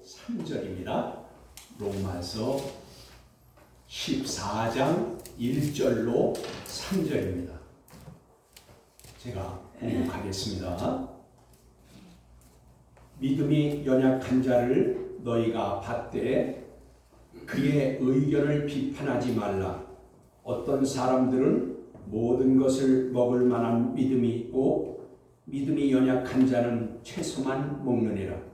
3절입니다. 로마서 14장 1절로 3절입니다. 제가 공독하겠습니다. 믿음이 연약한 자를 너희가 받되 그의 의견을 비판하지 말라. 어떤 사람들은 모든 것을 먹을 만한 믿음이 있고 믿음이 연약한 자는 채소만 먹느니라.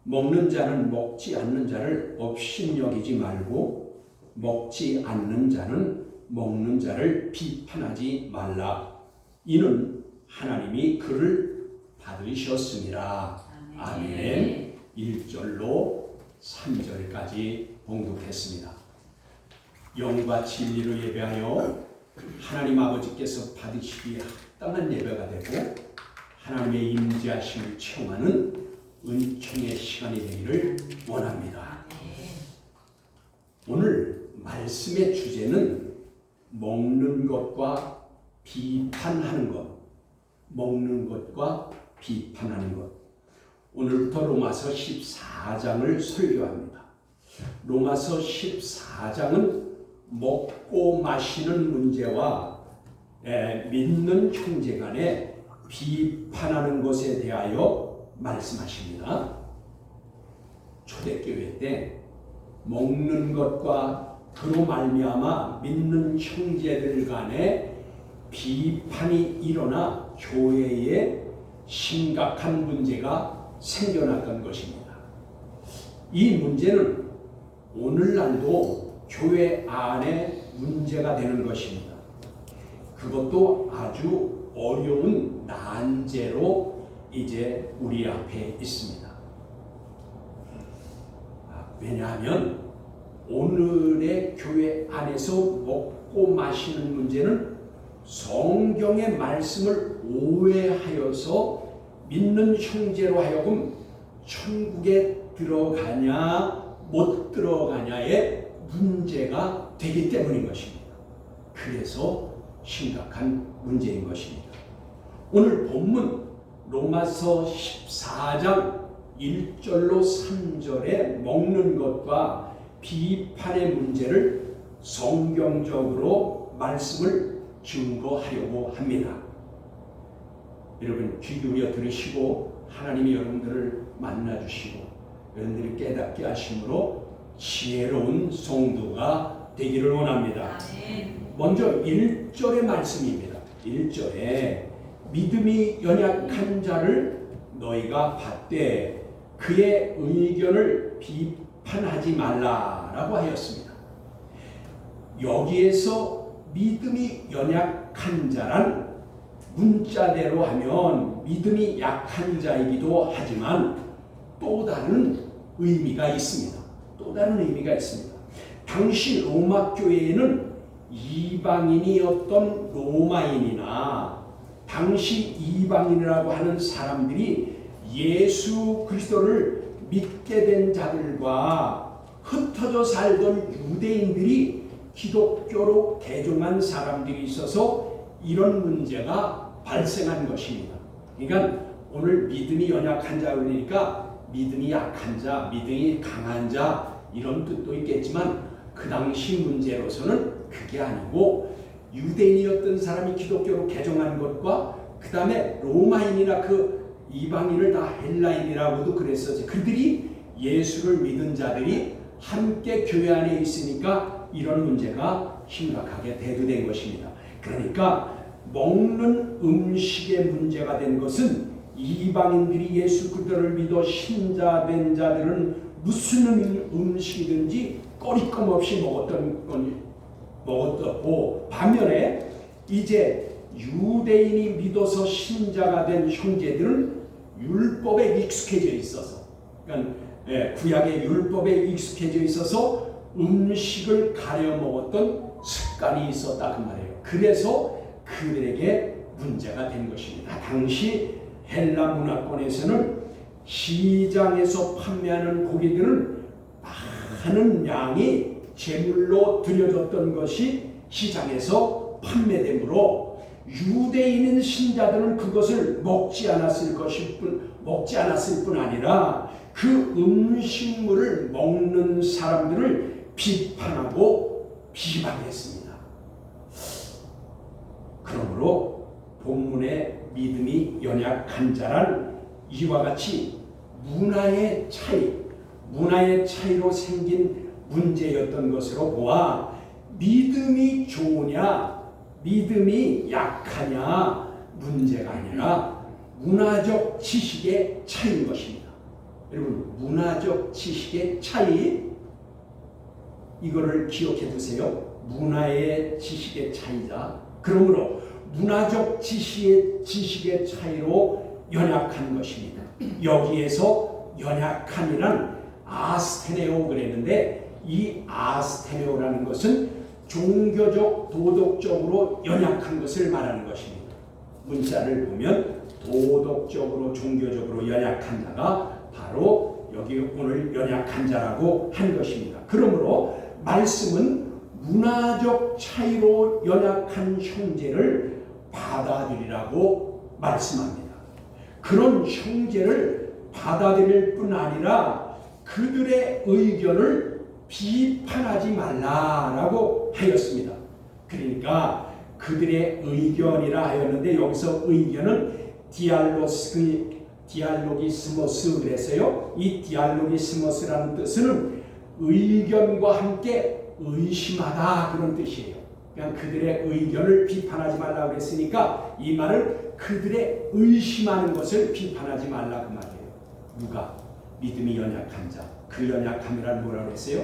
먹는 자는 먹지 않는 자를 업신여기지 말고 먹지 않는 자는 먹는 자를 비판하지 말라. 이는 하나님이 그를 받으셨습니다. 아멘. 1절로 3절까지 봉독했습니다. 영과 진리로 예배하여 하나님 아버지께서 받으시기에 합당한 예배가 되고 하나님의 임재하심을 체험하는 은총의 시간이 되기를 원합니다. 오늘 말씀의 주제는 먹는 것과 비판하는 것, 먹는 것과 비판하는 것. 오늘부터 로마서 14장을 설교합니다. 로마서 14장은 먹고 마시는 문제와 믿는 형제 간에 비판하는 것에 대하여 말씀하십니다. 초대교회 때 먹는 것과 그로 말미암아 믿는 형제들 간에 비판이 일어나 교회에 심각한 문제가 생겨났던 것입니다. 이 문제는 오늘날도 교회 안에 문제가 되는 것입니다. 그것도 아주 어려운 난제로 이제 우리 앞에 있습니다. 왜냐하면 오늘의 교회 안에서 먹고 마시는 문제는 성경의 말씀을 오해하여서 믿는 형제로 하여금 천국에 들어가냐 못 들어가냐의 문제가 되기 때문인 것입니다. 그래서 심각한 문제인 것입니다. 오늘 본문 로마서 14장 1절로 3절에 먹는 것과 비판의 문제를 성경적으로 말씀을 증거하려고 합니다. 여러분 귀 기울여 들으시고 하나님이 여러분들을 만나주시고 여러분들이 깨닫게 하심으로 지혜로운 성도가 되기를 원합니다. 먼저 1절의 말씀입니다. 1절에 믿음이 연약한 자를 너희가 받되 그의 의견을 비판하지 말라라고 하였습니다. 여기에서 믿음이 연약한 자란 문자대로 하면 믿음이 약한 자이기도 하지만 또 다른 의미가 있습니다. 또 다른 의미가 있습니다. 당시 로마 교회에는 이방인이었던 로마인이나 당시 이방인이라고 하는 사람들이 예수 그리스도를 믿게 된 자들과 흩어져 살던 유대인들이 기독교로 개종한 사람들이 있어서 이런 문제가 발생한 것입니다. 그러니까 오늘 믿음이 연약한 자 그러니까 믿음이 약한 자, 믿음이 강한 자 이런 뜻도 있겠지만 그 당시 문제로서는 그게 아니고 유대인이었던 사람이 기독교로 개종한 것과 그 다음에 로마인이나 그 이방인을 다 헬라인이라고도 그랬었지. 그들이 예수를 믿은 자들이 함께 교회 안에 있으니까 이런 문제가 심각하게 대두된 것입니다. 그러니까 먹는 음식의 문제가 된 것은 이방인들이 예수 그리스도를 믿어 신자된 자들은 무슨 음식이든지 꺼리낌 없이 먹었고 반면에 이제 유대인이 믿어서 신자가 된 형제들은 율법에 익숙해져 있어서 그러니까 구약의 율법에 익숙해져 있어서 음식을 가려 먹었던 습관이 있었다 그 말이에요. 그래서 그들에게 문제가 된 것입니다. 당시 헬라 문화권에서는 시장에서 판매하는 고기들은 많은 양이 제물로 드려졌던 것이 시장에서 판매되므로 유대인인 신자들은 그것을 먹지 않았을 뿐 아니라 그 음식물을 먹는 사람들을 비판하고 비방했습니다. 그러므로 본문의 믿음이 연약한 자란 이와 같이 문화의 차이로 생긴 문제였던 것으로 보아 믿음이 좋으냐 믿음이 약하냐 문제가 아니라 문화적 지식의 차이인 것입니다. 여러분, 문화적 지식의 차이, 이거를 기억해 두세요. 문화의 지식의 차이다. 그러므로 문화적 지식의 차이로 연약한 것입니다. 여기에서 연약함이란 아스테네오 그랬는데, 이 아스테네오라는 것은 종교적, 도덕적으로 연약한 것을 말하는 것입니다. 문자를 보면 도덕적으로, 종교적으로 연약한 자가 바로 여기 오늘 연약한 자라고 한 것입니다. 그러므로 말씀은 문화적 차이로 연약한 형제를 받아들이라고 말씀합니다. 그런 형제를 받아들일 뿐 아니라 그들의 의견을 비판하지 말라라고 하였습니다. 그러니까 그들의 의견이라 하였는데, 여기서 의견은 디알로기스모스 그랬어요. 이 디알로기스모스라는 뜻은 의견과 함께 의심하다, 그런 뜻이에요. 그냥 그들의 의견을 비판하지 말라고 그랬으니까 이 말은 그들의 의심하는 것을 비판하지 말라 그 말이에요. 누가? 믿음이 연약한 자. 그 연약함이란 뭐라고 했어요?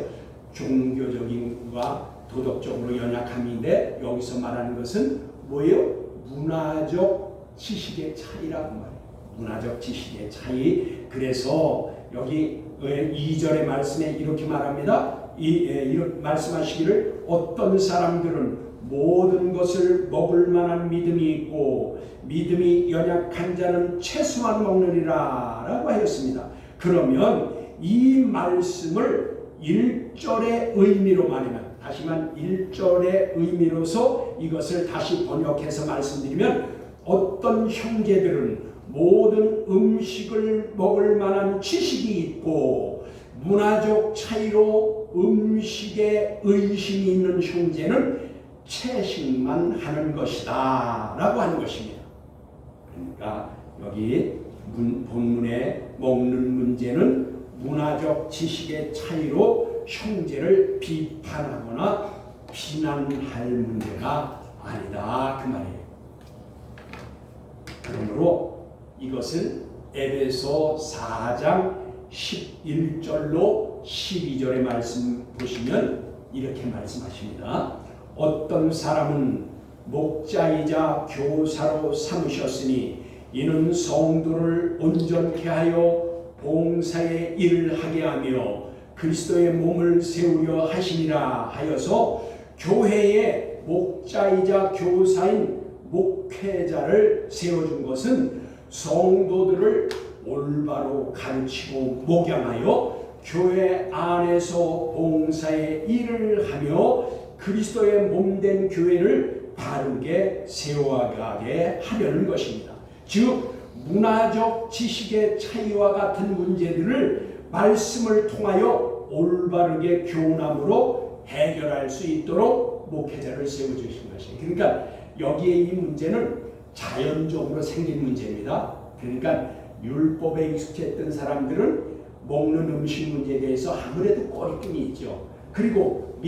종교적인과 도덕적으로 연약함인데, 여기서 말하는 것은 뭐예요? 문화적 지식의 차이라고 말해요. 문화적 지식의 차이. 그래서 여기 2절의 말씀에 이렇게 말합니다. 이렇게 말씀하시기를, 어떤 사람들은 모든 것을 먹을 만한 믿음이 있고 믿음이 연약한 자는 채소만 먹느니라 라고 하였습니다. 그러면 이 말씀을 1절의 의미로 말하면, 다시만 1절의 의미로서 이것을 다시 번역해서 말씀드리면, 어떤 형제들은 모든 음식을 먹을 만한 지식이 있고 문화적 차이로 음식에 의심이 있는 형제는 채식만 하는 것이다 라고 하는 것입니다. 그러니까 여기 본문에 먹는 문제는 문화적 지식의 차이로 형제를 비판하거나 비난할 문제가 아니다 그 말이에요. 그러므로 이것을 에베소 4장 11절로 12절의 말씀 보시면 이렇게 말씀하십니다. 어떤 사람은 목자이자 교사로 삼으셨으니 이는 성도를 온전케 하여 봉사의 일을 하게 하며 그리스도의 몸을 세우려 하시니라 하여서 교회의 목자이자 교사인 목회자를 세워준 것은 성도들을 올바로 가르치고 목양하여 교회 안에서 봉사의 일을 하며 그리스도의 몸된 교회를 바르게 세워가게 하려는 것입니다. 즉 문화적 지식의 차이와 같은 문제들을 말씀을 통하여 올바르게 교훈함으로 해결할 수 있도록 목회자를 세워주신 것이에요. 그러니까 여기에 이 문제는 자연적으로 생긴 문제입니다. 그러니까 율법에 익숙했던 사람들은 먹는 음식 문제에 대해서 아무래도 꺼리낌이 있죠. 그리고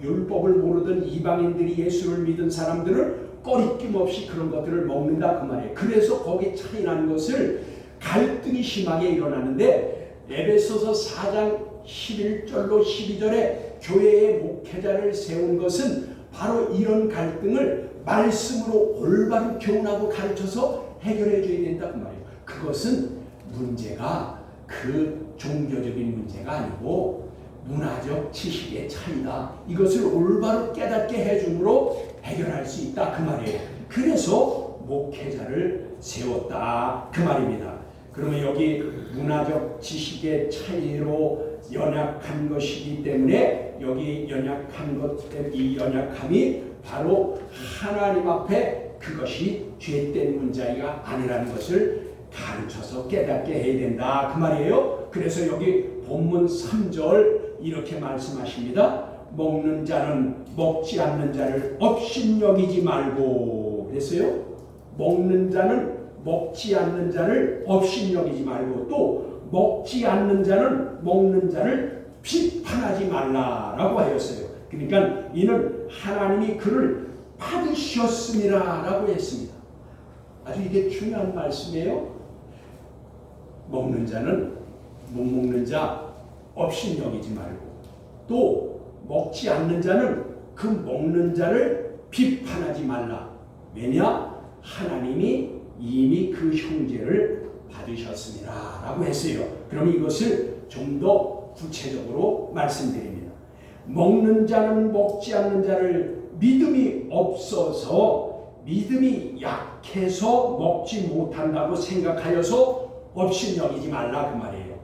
율법을 모르던 이방인들이 예수를 믿은 사람들은 꺼리낌 없이 그런 것들을 먹는다 그 말이에요. 그래서 거기 차이 나는 것을 갈등이 심하게 일어나는데, 에베소서 4장 11절로 12절에 교회의 목회자를 세운 것은 바로 이런 갈등을 말씀으로 올바른 교훈하고 가르쳐서 해결해 줘야 된다 그 말이에요. 그것은 문제가 그 종교적인 문제가 아니고 문화적 지식의 차이다. 이것을 올바로 깨닫게 해줌으로 해결할 수 있다 그 말이에요. 그래서 목회자를 세웠다 그 말입니다. 그러면 여기 문화적 지식의 차이로 연약한 것이기 때문에 여기 연약한 것 때문에 이 연약함이 바로 하나님 앞에 그것이 죄된 문제가 아니라는 것을 가르쳐서 깨닫게 해야 된다 그 말이에요. 그래서 여기 본문 3절 이렇게 말씀하십니다. 먹는 자는 먹지 않는 자를 업신여기지 말고 그랬어요. 먹는 자는 먹지 않는 자를 업신여기지 말고 또 먹지 않는 자는 먹는 자를 비판하지 말라라고 하였어요. 그러니까 이는 하나님이 그를 받으셨음이라라고 했습니다. 아주 이게 중요한 말씀이에요. 먹는 자는 못 먹는 자 업신여기지 말고 또 먹지 않는 자는 그 먹는 자를 비판하지 말라. 왜냐? 하나님이 이미 그 형제를 받으셨습니다 라고 했어요. 그럼 이것을 좀 더 구체적으로 말씀드립니다. 먹는 자는 먹지 않는 자를 믿음이 없어서 믿음이 약해서 먹지 못한다고 생각하여서 업신여기지 말라 그 말이에요.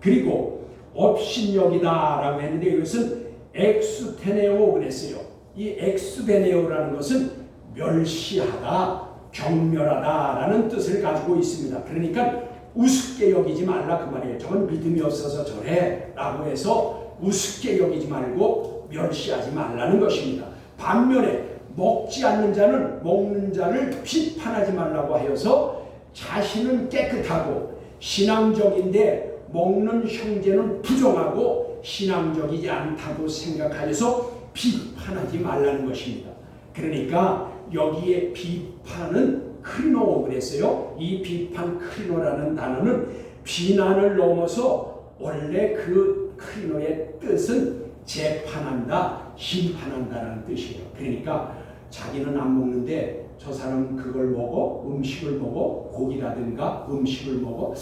그리고 업신여기다라고 했는데 이것은 엑스테네오 그랬어요. 이 엑스베네오라는 것은 멸시하다, 경멸하다라는 뜻을 가지고 있습니다. 그러니까 우습게 여기지 말라 그 말이에요. 저건 믿음이 없어서 저래 라고 해서 우습게 여기지 말고 멸시하지 말라는 것입니다. 반면에 먹지 않는 자는 먹는 자를 비판하지 말라고 하여서 자신은 깨끗하고 신앙적인데 먹는 형제는 부정하고 신앙적이지 않다고 생각하여서 비판하지 말라는 것입니다. 그러니까 여기에 비판은 크리노 그랬어요. 이 비판 크리노라는 단어는 비난을 넘어서 원래 그 크리노의 뜻은 재판한다, 심판한다라는 뜻이에요. 그러니까 자기는 안 먹는데 저 사람은 그걸 먹어, 음식을 먹어, 고기라든가 음식을 먹어.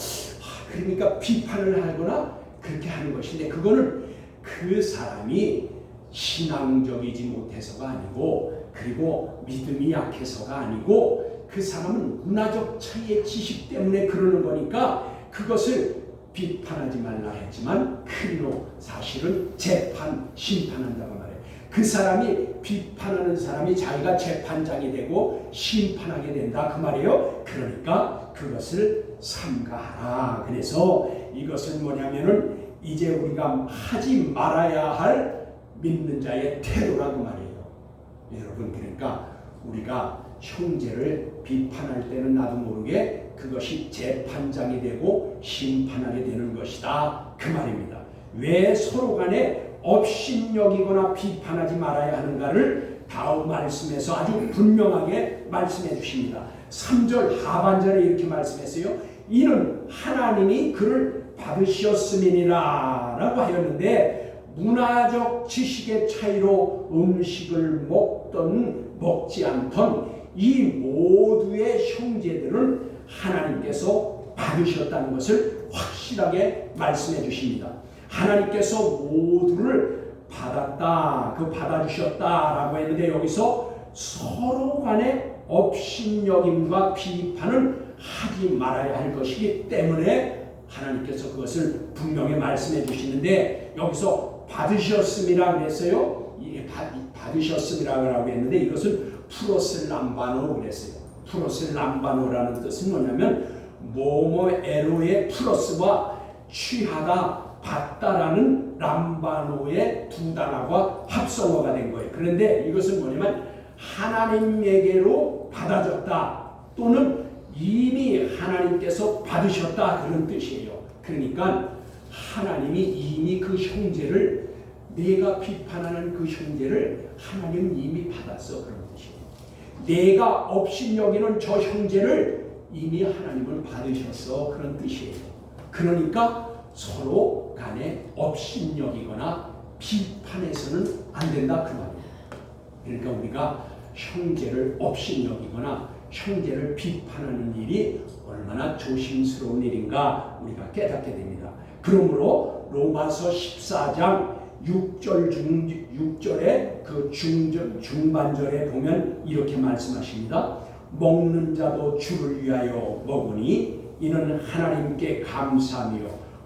그러니까 비판을 하거나 그렇게 하는 것인데 그거는 그 사람이 신앙적이지 못해서가 아니고 그리고 믿음이 약해서가 아니고 그 사람은 문화적 차이의 지식 때문에 그러는 거니까 그것을 비판하지 말라 했지만 크리노 사실은 재판, 심판한다고 말해요. 그 사람이 비판하는 사람이 자기가 재판장이 되고 심판하게 된다 그 말이에요. 그러니까 그것을 삼가하라. 그래서 이것은 뭐냐면은 이제 우리가 하지 말아야 할 믿는 자의 태도라고 말이에요. 여러분 그러니까 우리가 형제를 비판할 때는 나도 모르게 그것이 재판장이 되고 심판하게 되는 것이다 그 말입니다. 왜 서로 간에 업신여기거나 비판하지 말아야 하는가를 다음 말씀에서 아주 분명하게 말씀해 주십니다. 3절 하반절에 이렇게 말씀했어요. 이는 하나님이 그를 받으셨음이니라 라고 하였는데 문화적 지식의 차이로 음식을 먹던 먹지 않던 이 모두의 형제들은 하나님께서 받으셨다는 것을 확실하게 말씀해 주십니다. 하나님께서 모두를 받았다, 그 받아주셨다라고 했는데 여기서 서로 간의 업신여김과 비판은 하지 말아야 할 것이기 때문에 하나님께서 그것을 분명히 말씀해 주시는데 여기서 받으셨음이라 그랬어요. 받으셨음이라고 했는데 이것은 프로셀람바노 그랬어요. 프로셀람바노라는 뜻은 뭐냐면 모모에로의 플러스와 취하다, 받다라는 람바노의 두 단어가 합성어가 된 거예요. 그런데 이것은 뭐냐면 하나님에게로 받아졌다 또는 이미 하나님께서 받으셨다 그런 뜻이에요. 그러니까 하나님이 이미 그 형제를 내가 비판하는 그 형제를 하나님은 이미 받았어 그런 뜻이에요. 내가 업신여기는 저 형제를 이미 하나님은 받으셨어 그런 뜻이에요. 그러니까 서로 간에 업신여기거나 비판해서는 안 된다 그 말이에요. 그러니까 우리가 형제를 업신여기거나 형제를 비판하는 일이 얼마나 조심스러운 일인가 우리가 깨닫게 됩니다. 그러므로 로마서 14장 6절에 그 중반절에 보면 이렇게 말씀하십니다. 먹는 자도 주를 위하여 먹으니 이는 하나님께 감사하며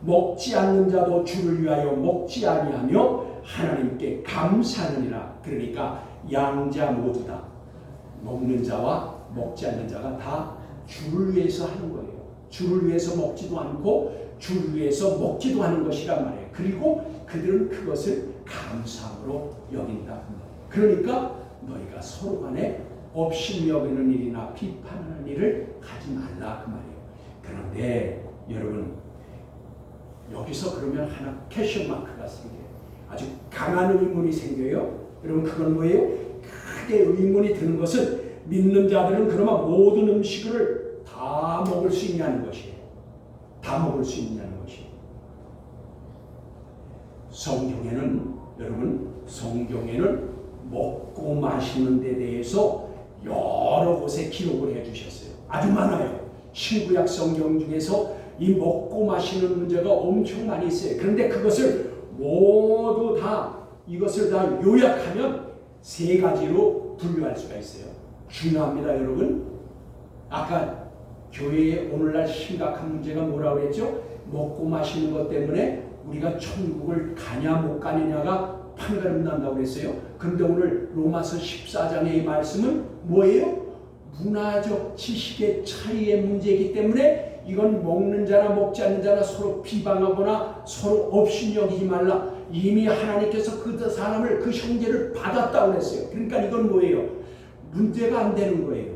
먹지 않는 자도 주를 위하여 먹지 아니하며 하나님께 감사하느니라. 그러니까 양자 모두다. 먹는 자와 먹지 않는 자가 다 주를 위해서 하는 거예요. 주를 위해서 먹지도 않고 주를 위해서 먹기도 하는 것이란 말이에요. 그리고 그들은 그것을 감사함으로 여긴다. 그러니까 너희가 서로 간에 업신여기는 일이나 비판하는 일을 하지 말라 그 말이에요. 그런데 여러분 여기서 그러면 하나 퀘션 마크가 생겨요. 아주 강한 의문이 생겨요. 여러분 그건 뭐예요? 크게 의문이 드는 것은 믿는 자들은 그러면 모든 음식을 다 먹을 수 있냐는 것이에요. 다 먹을 수 있냐는 것이에요. 성경에는 여러분 성경에는 먹고 마시는 데 대해서 여러 곳에 기록을 해주셨어요. 아주 많아요. 신구약 성경 중에서 이 먹고 마시는 문제가 엄청 많이 있어요. 그런데 그것을 모두 다 이것을 다 요약하면 세 가지로 분류할 수가 있어요. 중요합니다, 여러분. 아까 교회에 오늘날 심각한 문제가 뭐라고 그랬죠? 먹고 마시는 것 때문에 우리가 천국을 가냐 못 가느냐가 판가름 난다고 그랬어요. 그런데 오늘 로마서 14장의 이 말씀은 뭐예요? 문화적 지식의 차이의 문제이기 때문에 이건 먹는 자나 먹지 않는 자나 서로 비방하거나 서로 업신여기지 말라. 이미 하나님께서 그 사람을 그 형제를 받았다고 그랬어요. 그러니까 이건 뭐예요? 문제가 안 되는 거예요.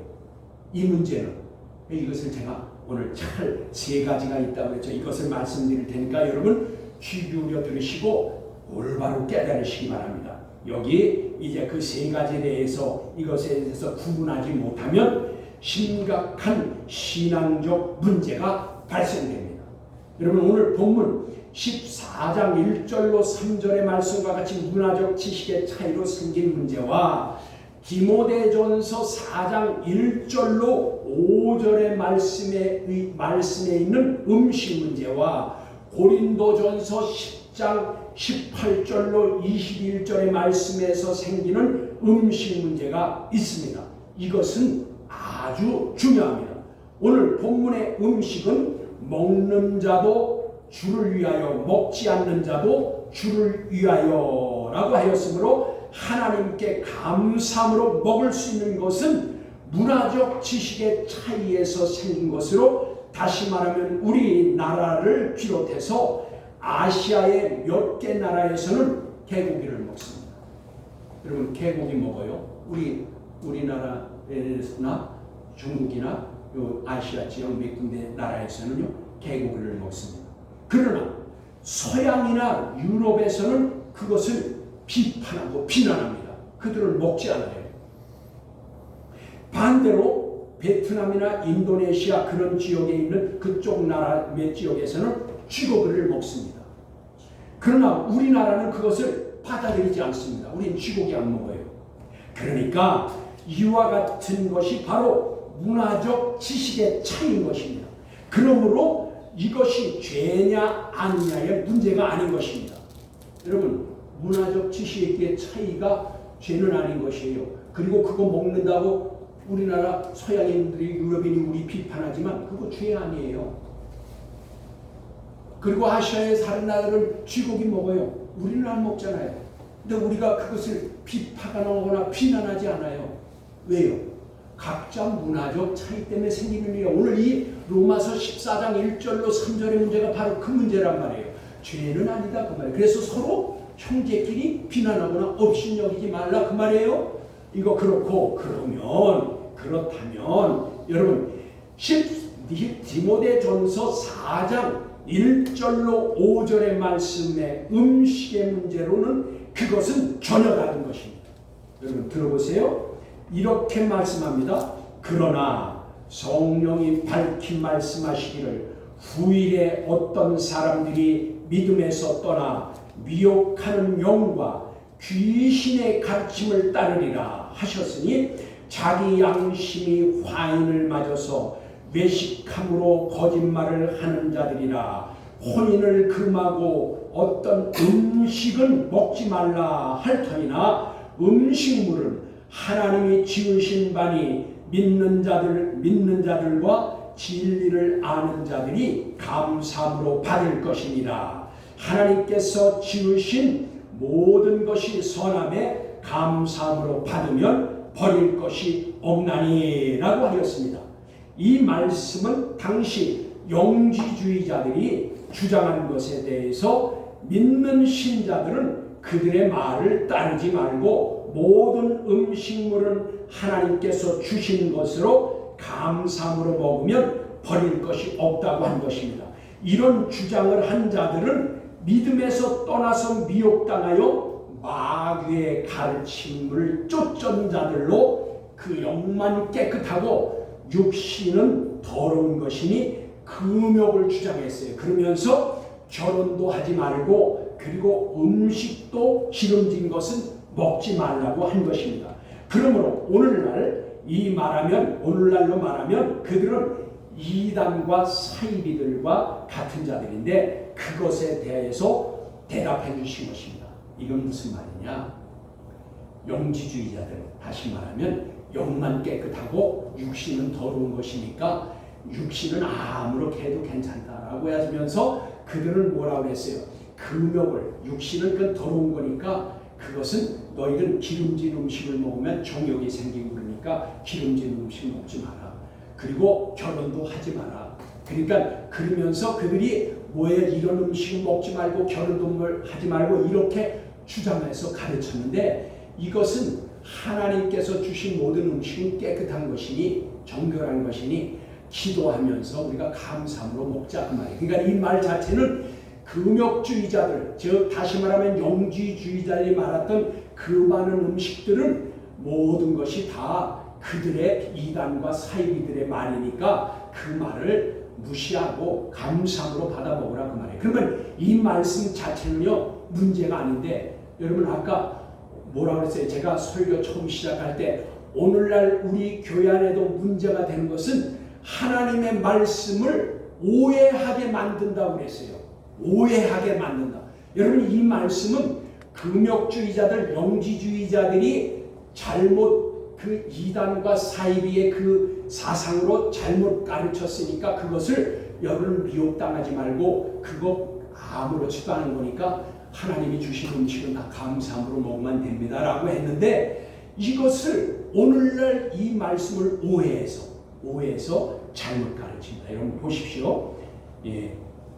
이 문제는. 이것을 제가 오늘 잘 세 가지가 있다고 그랬죠. 이것을 말씀드릴 테니까 여러분 귀 기울여 들으시고 올바로 깨달으시기 바랍니다. 여기 이제 그 세 가지에 대해서 이것에 대해서 구분하지 못하면 심각한 신앙적 문제가 발생됩니다. 여러분 오늘 본문 14장 1절로 3절의 말씀과 같이 문화적 지식의 차이로 생긴 문제와 디모데전서 4장 1절로 5절의 말씀에 있는 음식 문제와 고린도전서 10장 18절로 21절의 말씀에서 생기는 음식 문제가 있습니다. 이것은 아주 중요합니다. 오늘 본문의 음식은 먹는 자도 주를 위하여 먹지 않는 자도 주를 위하여라고 하였으므로 하나님께 감사함으로 먹을 수 있는 것은 문화적 지식의 차이에서 생긴 것으로 다시 말하면 우리나라를 비롯해서 아시아의 몇 개 나라에서는 개고기를 먹습니다. 여러분 개고기 먹어요. 우리나라나 중국이나 아시아 지역 몇 군데 나라에서는요 개고기를 먹습니다. 그러나 서양이나 유럽에서는 그것을 비판하고 비난합니다. 그들은 먹지 않아요. 반대로 베트남이나 인도네시아 그런 지역에 있는 그쪽 나라 몇 지역에서는 쥐고기를 먹습니다. 그러나 우리나라는 그것을 받아들이지 않습니다. 우리는 쥐고기 안 먹어요. 그러니까 이와 같은 것이 바로 문화적 지식의 차이인 것입니다. 그러므로 이것이 죄냐 아니냐의 문제가 아닌 것입니다. 여러분 문화적 지식의 차이가 죄는 아닌 것이에요. 그리고 그거 먹는다고 우리나라 서양인들이 유럽인이 우리 비판하지만 그거 죄 아니에요. 그리고 아시아의 다른 나라들은 쥐고기 먹어요. 우리는 안 먹잖아요. 근데 우리가 그것을 비판하거나 비난하지 않아요. 왜요? 각자 문화적 차이 때문에 생기는 일이에요. 오늘 이 로마서 14장 1절로 3절의 문제가 바로 그 문제란 말이에요. 죄는 아니다 그 말이에요. 그래서 서로 형제끼리 비난하거나 업신여기지 말라 그 말이에요. 이거 그렇고 그렇다면 여러분 디모데전서 4장 1절로 5절의 말씀의 음식의 문제로는 그것은 전혀 다른 것입니다. 여러분 들어보세요. 이렇게 말씀합니다. 그러나 성령이 밝히 말씀하시기를 후일에 어떤 사람들이 믿음에서 떠나 미혹하는 영과 귀신의 가르침을 따르리라 하셨으니 자기 양심이 화인을 맞아서 외식함으로 거짓말을 하는 자들이라. 혼인을 금하고 어떤 음식은 먹지 말라 할 터이나 음식물은 하나님이 지으신 바니 믿는 자들과 진리를 아는 자들이 감사함으로 받을 것이니라. 하나님께서 지으신 모든 것이 선함에 감사함으로 받으면 버릴 것이 없나니 라고 하였습니다. 이 말씀은 당시 영지주의자들이 주장한 것에 대해서 믿는 신자들은 그들의 말을 따르지 말고 모든 음식물은 하나님께서 주신 것으로 감사함으로 먹으면 버릴 것이 없다고 한 것입니다. 이런 주장을 한 자들은 믿음에서 떠나서 미혹당하여 마귀의 가르침을 쫓던 자들로 그 영만 깨끗하고 육신은 더러운 것이니 금욕을 주장했어요. 그러면서 결혼도 하지 말고 그리고 음식도 기름진 것은 먹지 말라고 한 것입니다. 그러므로 오늘날로 말하면 그들은 이단과 사이비들과 같은 자들인데 그것에 대해서 대답해 주신 것입니다. 이건 무슨 말이냐? 영지주의자들, 다시 말하면 영만 깨끗하고 육신은 더러운 것이니까 육신은 아무렇게 해도 괜찮다라고 하면서 그들은 뭐라고 했어요? 금욕을, 육신은 그 더러운 거니까 그것은 너희는 기름진 음식을 먹으면 정욕이 생기고 그러니까 기름진 음식 먹지 마라. 그리고 결혼도 하지 마라. 그러니까 그러면서 그들이 뭐에 이런 음식은 먹지 말고 결혼도 하지 말고 이렇게 주장해서 가르쳤는데 이것은 하나님께서 주신 모든 음식은 깨끗한 것이니 정결한 것이니 기도하면서 우리가 감사함으로 먹자 그 말이에요. 그러니까 이 말 자체는 금욕주의자들, 즉 다시 말하면 영지주의자들이 말했던 그 많은 음식들은 모든 것이 다 그들의 이단과 사이비들의 말이니까 그 말을 무시하고 감사함으로 받아 먹으라 그 말이에요. 그러면 이 말씀 자체는요 문제가 아닌데 여러분 아까 뭐라고 그랬어요? 제가 설교 처음 시작할 때 오늘날 우리 교회 안에도 문제가 되는 것은 하나님의 말씀을 오해하게 만든다고 그랬어요. 오해하게 만든다. 여러분 이 말씀은 금욕주의자들, 영지주의자들이 잘못 그 이단과 사이비의 그 사상으로 잘못 가르쳤으니까 그것을 여러분 미혹당하지 말고 그거 아무렇지도 않은 거니까 하나님이 주신 음식은 다 감사함으로 먹으면 됩니다 라고 했는데 이것을 오늘날 이 말씀을 오해해서 잘못 가르칩니다. 여러분 보십시오. 예,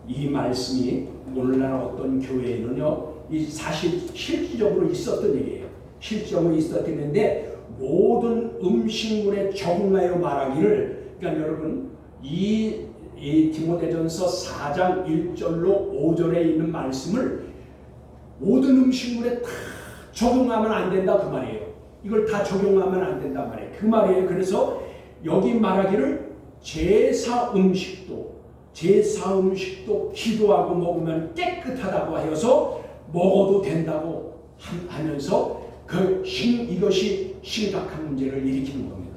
이 말씀이 오늘날 어떤 교회에는요 이 사실 실질적으로 있었던 일이에요. 실질적으로 있었는데 모든 음식물에 적응하여 말하기를 그러니까 여러분 이 디모데전서 4장 1절로 5절에 있는 말씀을 모든 음식물에 다 적용하면 안 된다 그 말이에요. 이걸 다 적용하면 안 된다 말이에요. 그 말이에요. 그래서 여기 말하기를 제사 음식도 기도하고 먹으면 깨끗하다고 하여서 먹어도 된다고 하면서 이것이 심각한 문제를 일으키는 겁니다.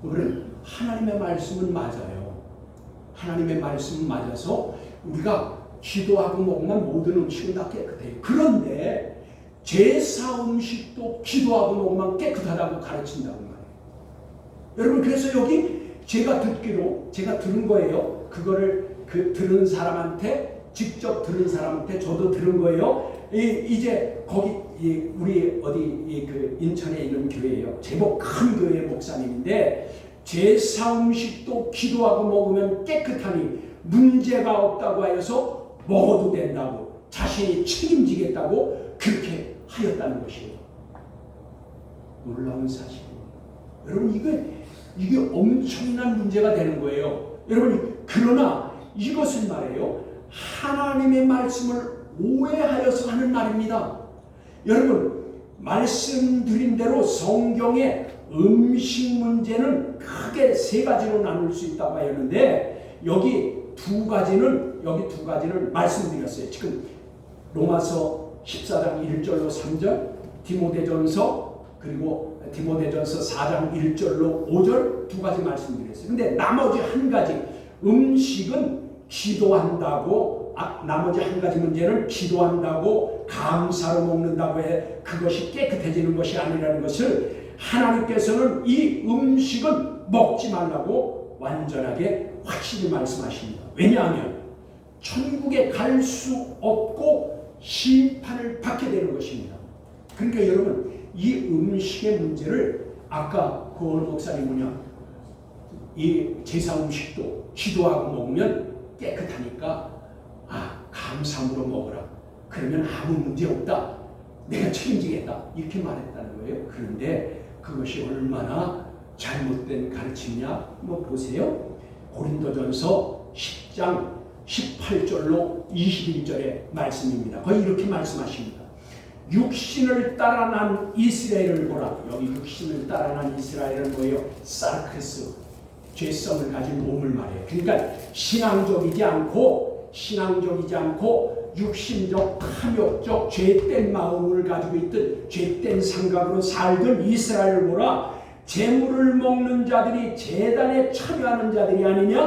우리는 하나님의 말씀은 맞아요. 하나님의 말씀은 맞아서 우리가 기도하고 먹으면 모든 음식은 다 깨끗해요. 그런데 제사 음식도 기도하고 먹으면 깨끗하다고 가르친다고 말해요. 여러분 그래서 여기 제가 들은 거예요. 그거를 들은 사람한테 직접 들은 사람한테 저도 들은 거예요. 이제 거기 우리 어디 그 인천에 있는 교회예요. 제법 큰 교회 목사님인데 제사 음식도 기도하고 먹으면 깨끗하니 문제가 없다고 하여서 먹어도 된다고 자신이 책임지겠다고 그렇게 하였다는 것이에요. 놀라운 사실입니다. 여러분 이게 엄청난 문제가 되는 거예요. 여러분 그러나 이것은 말이에요. 하나님의 말씀을 오해하여서 하는 말입니다. 여러분 말씀드린 대로 성경의 음식 문제는 크게 세 가지로 나눌 수 있다고 하였는데 여기 두 가지는 말씀드렸어요. 지금 로마서 14장 1절로 3절, 디모데전서 그리고 디모데전서 4장 1절로 5절 두 가지 말씀드렸어요. 근데 나머지 한 가지 음식은 기도한다고 나머지 한 가지 문제는 기도한다고 감사로 먹는다고 해 그것이 깨끗해지는 것이 아니라는 것을 하나님께서는 이 음식은 먹지 말라고 완전하게 확실히 말씀하십니다. 왜냐하면 천국에 갈 수 없고 심판을 받게 되는 것입니다. 그러니까 여러분 이 음식의 문제를 아까 그 어느 목사님 이 제사 음식도 기도하고 먹으면 깨끗하니까 감사함으로 먹어라. 그러면 아무 문제 없다. 내가 책임지겠다. 이렇게 말했다는 거예요. 그런데 그것이 얼마나 잘못된 가르침이냐? 보세요. 고린도전서 10장 18절로 21절의 말씀입니다. 거의 이렇게 말씀하십니다. 육신을 따라 난 이스라엘을 보라. 여기 육신을 따라 난 이스라엘은 뭐예요? 사르크스, 죄성을 가진 몸을 말해요. 그러니까 신앙적이지 않고 육신적, 탐욕적, 죄된 마음을 가지고 있던 죄된 생각으로 살던 이스라엘을 보라. 재물을 먹는 자들이 제단에 참여하는 자들이 아니냐?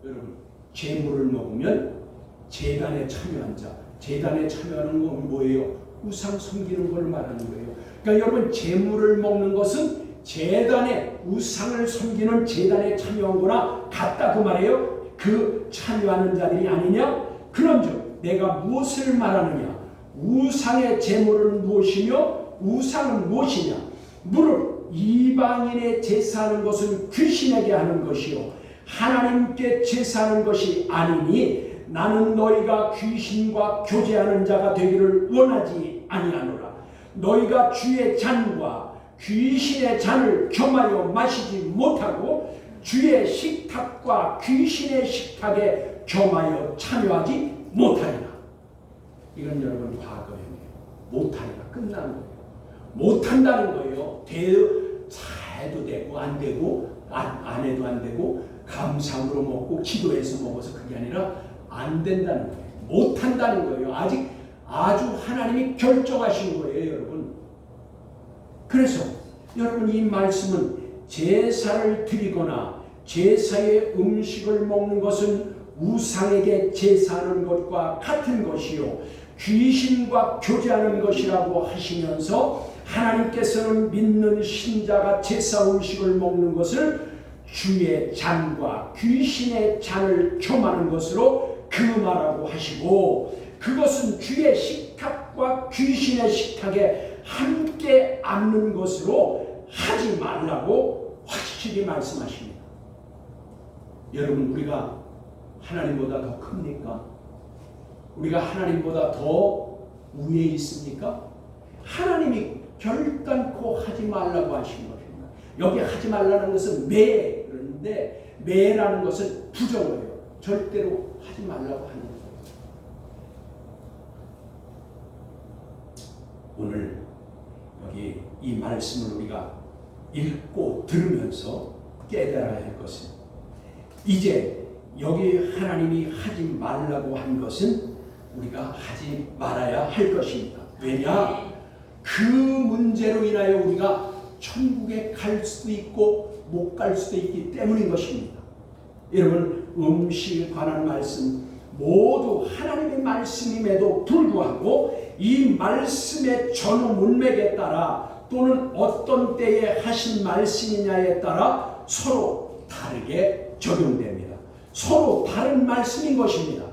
여러분, 재물을 먹으면 제단에 참여한 자. 제단에 참여하는 건 뭐예요? 우상 섬기는 걸 말하는 거예요. 그러니까 여러분, 재물을 먹는 것은 제단에, 우상을 섬기는 제단에 참여한 거나 같다 그 말이에요. 그 참여하는 자들이 아니냐? 그런즉 내가 무엇을 말하느냐? 우상의 제물은 무엇이며 우상은 무엇이냐? 무릇 이방인의 제사하는 것은 귀신에게 하는 것이요 하나님께 제사하는 것이 아니니 나는 너희가 귀신과 교제하는 자가 되기를 원하지 아니하노라. 너희가 주의 잔과 귀신의 잔을 겸하여 마시지 못하고 주의 식탁과 귀신의 식탁에 겸하여 참여하지 못하리라. 이건 여러분 과거형이에요. 못하리라. 끝나는 거예요. 못한다는 거예요. 해도 되고 안 되고 안 해도 안 되고 감상으로 먹고 기도해서 먹어서 그게 아니라 안 된다는 거예요. 못한다는 거예요. 아직 아주 하나님이 결정하신 거예요, 여러분. 그래서 여러분, 이 말씀은 제사를 드리거나 제사의 음식을 먹는 것은 우상에게 제사하는 것과 같은 것이요 귀신과 교제하는 것이라고 하시면서 하나님께서는 믿는 신자가 제사 음식을 먹는 것을 주의 잔과 귀신의 잔을 겸하는 것으로 금하라고 하시고 그것은 주의 식탁과 귀신의 식탁에 함께 앉는 것으로 하지 말라고 확실히 말씀하십니다. 여러분, 우리가 하나님보다 더 큽니까? 우리가 하나님보다 더 위에 있습니까? 하나님이 결단코 하지 말라고 하신 것입니다. 여기 하지 말라는 것은 그런데 매라는 것은 부정어예요. 절대로 하지 말라고 하는 거예요. 오늘 여기 이 말씀을 우리가 읽고 들으면서 깨달아야 할 것은 이제 여기 하나님이 하지 말라고 한 것은 우리가 하지 말아야 할 것입니다. 왜냐? 그 문제로 인하여 우리가 천국에 갈 수도 있고 못 갈 수도 있기 때문인 것입니다. 여러분, 음식에 관한 말씀 모두 하나님의 말씀임에도 불구하고 이 말씀의 전후 문맥에 따라 또는 어떤 때에 하신 말씀이냐에 따라 서로 다르게 적용됩니다. 서로 다른 말씀인 것입니다.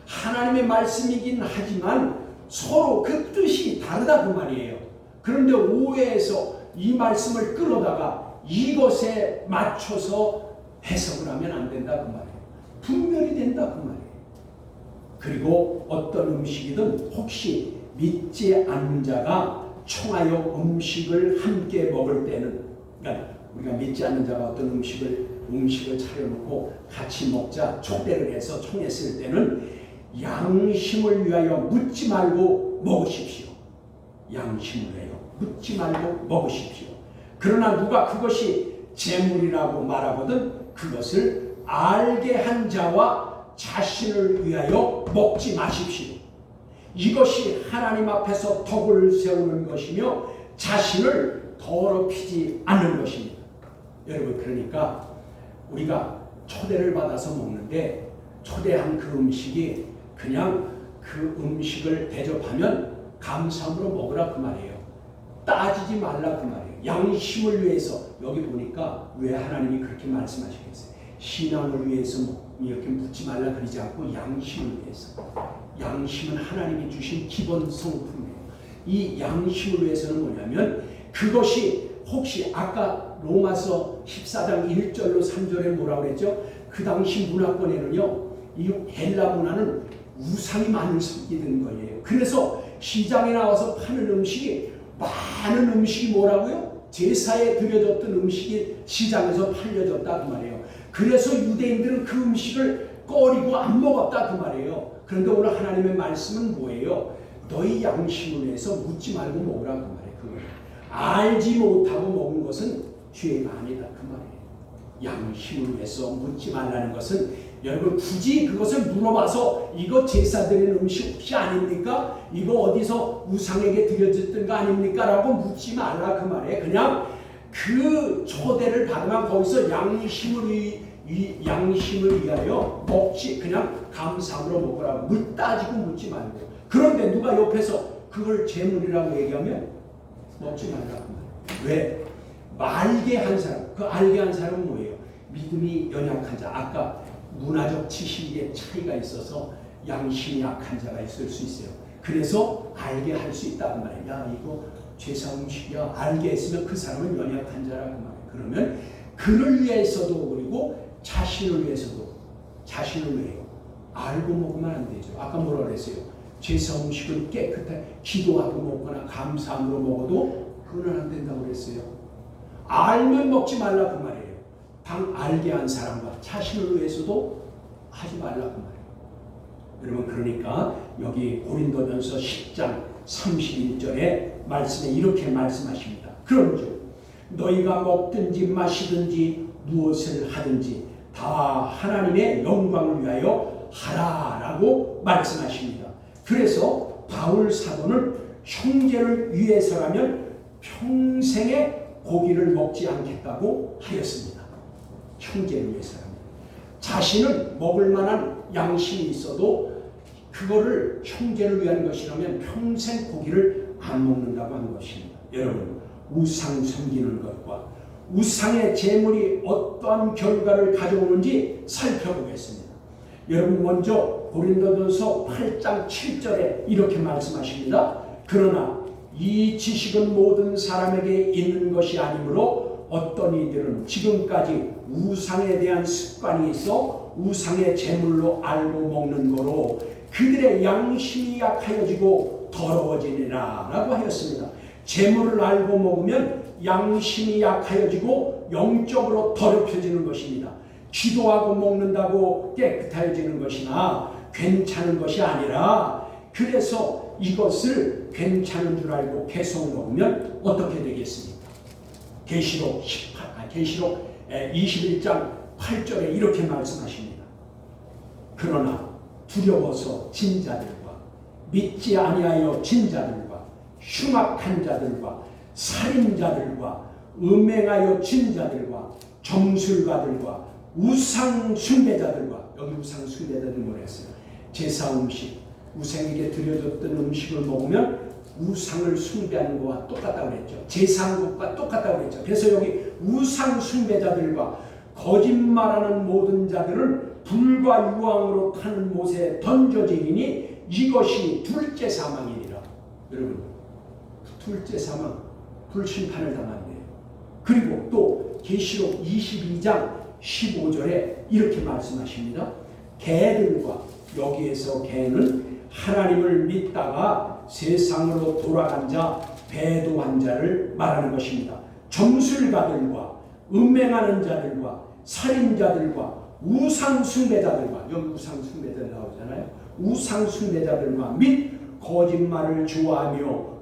하나님의 말씀이긴 하지만 서로 그 뜻이 다르다 그 말이에요. 그런데 오해해서 이 말씀을 끌어다가 이것에 맞춰서 해석을 하면 안 된다 그 말이에요. 분별이 된다 그 말이에요. 그리고 어떤 음식이든 혹시 믿지 않는 자가 청하여 음식을 함께 먹을 때는, 그러니까 우리가 믿지 않는 자가 어떤 음식을 차려놓고 같이 먹자 초대를 해서 청했을 때는 양심을 위하여 묻지 말고 먹으십시오. 양심을 위하여 묻지 말고 먹으십시오. 그러나 누가 그것이 재물이라고 말하거든 그것을 알게 한 자와 자신을 위하여 먹지 마십시오. 이것이 하나님 앞에서 덕을 세우는 것이며 자신을 더럽히지 않는 것입니다. 여러분, 그러니까 우리가 초대를 받아서 먹는데 초대한 그 음식이 그냥 그 음식을 대접하면 감사함으로 먹으라 그 말이에요. 따지지 말라 그 말이에요. 양심을 위해서. 여기 보니까 왜 하나님이 그렇게 말씀하시겠어요? 신앙을 위해서 이렇게 묻지 말라 그러지 않고 양심을 위해서. 양심은 하나님이 주신 기본 성품이에요. 이 양심을 위해서는 뭐냐면 그것이 혹시 아까 로마서 14장 1절로 3절에 뭐라고 그랬죠? 그 당시 문화권에는요, 이 헬라 문화는 우상이 많이 섞이는 거예요. 그래서 시장에 나와서 파는 음식이, 많은 음식이 뭐라고요? 제사에 드려졌던 음식이 시장에서 팔려졌다 그 말이에요. 그래서 유대인들은 그 음식을 꺼리고 안 먹었다 그 말이에요. 그런데 오늘 하나님의 말씀은 뭐예요? 너희 양심을 위해서 묻지 말고 먹으라 그 말이에요. 그 알지 못하고 먹은 것은 죄가 아니다 그 말이에요. 양심을 위해서 묻지 말라는 것은, 여러분 굳이 그것을 물어봐서 이거 제사 드리는 음식 혹시 아닙니까? 이거 어디서 우상에게 드려졌던 거 아닙니까? 라고 묻지 말라 그 말이에요. 그냥 그 초대를 받으면 거기서 양심을 위하여 먹지, 그냥 감사함으로 먹으라고 따지고 묻지 말고. 그런데 누가 옆에서 그걸 재물이라고 얘기하면 먹지 말라 그 말이에요. 왜? 알게 한 사람, 그 알게 한 사람은 뭐예요? 믿음이 연약한 자. 아까 문화적 지식의 차이가 있어서 양심이 약한 자가 있을 수 있어요. 그래서 알게 할 수 있다 그 말이에요. 야, 이거 제사 음식이야. 알게 했으면 그 사람은 연약한 자라 그 말이에요. 그러면 그를 위해서도, 그리고 자신을 위해서도, 자신을 위해요. 알고 먹으면 안 되죠. 아까 뭐라 그랬어요? 제사 음식을 깨끗하게 기도하고 먹거나 감사함으로 먹어도 그건 안 된다고 그랬어요. 알면 먹지 말라 그 말이에요. 당 알게 한 사람과 자신을 위해서도 하지 말라 그 말이에요. 여러분, 그러니까 여기 고린도전서 10장 31절에 말씀에 이렇게 말씀하십니다. 그런즉 너희가 먹든지 마시든지 무엇을 하든지 다 하나님의 영광을 위하여 하라라고 말씀하십니다. 그래서 바울 사도는 형제를 위해서라면 평생에 고기를 먹지 않겠다고 하였습니다. 형제를 위해서라면. 자신은 먹을 만한 양심이 있어도 그거를 형제를 위한 것이라면 평생 고기를 안 먹는다고 하는 것입니다. 여러분, 우상 섬기는 것과 우상의 제물이 어떠한 결과를 가져오는지 살펴보겠습니다. 여러분, 먼저 고린도전서 8장 7절에 이렇게 말씀하십니다. 그러나 이 지식은 모든 사람에게 있는 것이 아니므로 어떤 이들은 지금까지 우상에 대한 습관이 있어 우상의 제물로 알고 먹는 거로 그들의 양심이 약하여지고 더러워지리라 라고 하였습니다. 제물을 알고 먹으면 양심이 약하여지고 영적으로 더럽혀지는 것입니다. 기도하고 먹는다고 깨끗해지는 것이나 괜찮은 것이 아니라, 그래서 이것을 괜찮은 줄 알고 계속 먹으면 어떻게 되겠습니까? 계시록 21장 8절에 이렇게 말씀하십니다. 그러나 두려워서 진 자들과 믿지 아니하여 진 자들과 흉악한 자들과 살인자들과 음행하여 진 자들과 점술가들과 우상 숭배자들과, 여기 우상 숭배자들이 뭐라 했어요? 제사 음식, 우상에게 드려졌던 음식을 먹으면 우상을 숭배하는 것과 똑같다고 그랬죠. 제사한 것과 똑같다고 그랬죠. 그래서 여기 우상 숭배자들과 거짓말하는 모든 자들은 불과 유황으로 타는 못에 던져지니 이것이 둘째 사망이니라. 여러분, 둘째 사망, 불심판을 당한대요. 그리고 또 계시록 22장 15절에 이렇게 말씀하십니다. 개들과, 여기에서 개는 하나님을 믿다가 세상으로 돌아간 자, 배도한 자를 말하는 것입니다. 점술가들과 음행하는 자들과 살인자들과 우상숭배자들과, 여기 우상숭배자들 나오잖아요. 우상숭배자들과 및 거짓말을 좋아하며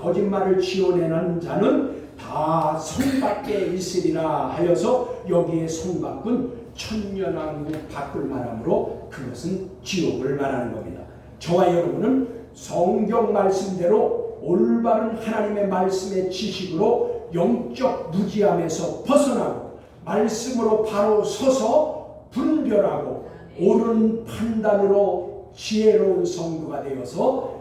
거짓말을 지어내는 자는 다 손밖에 있으리라 하여서, 여기에 손밖은 천년왕국 밖을 말하므로 그것은 지옥을 말하는 겁니다. 저와 여러분은 성경 말씀대로 올바른 하나님의 말씀의 지식으로 영적 무지함에서 벗어나고 말씀으로 바로 서서 분별하고 옳은 판단으로 지혜로운 성도가 되어서,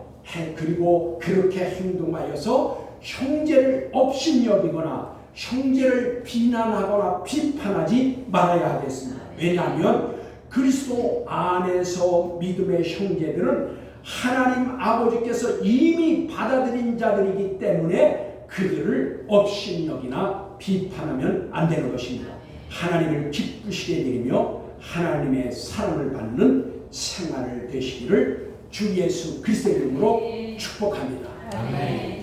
그리고 그렇게 행동하여서 형제를 업신여기거나 형제를 비난하거나 비판하지 말아야 하겠습니다. 왜냐하면 그리스도 안에서 믿음의 형제들은 하나님 아버지께서 이미 받아들인 자들이기 때문에 그들을 업신여기나 비판하면 안 되는 것입니다. 하나님을 기쁘시게 드리며 하나님의 사랑을 받는 생활을 되시기를 주 예수 그리스도의 이름으로 축복합니다. 아멘.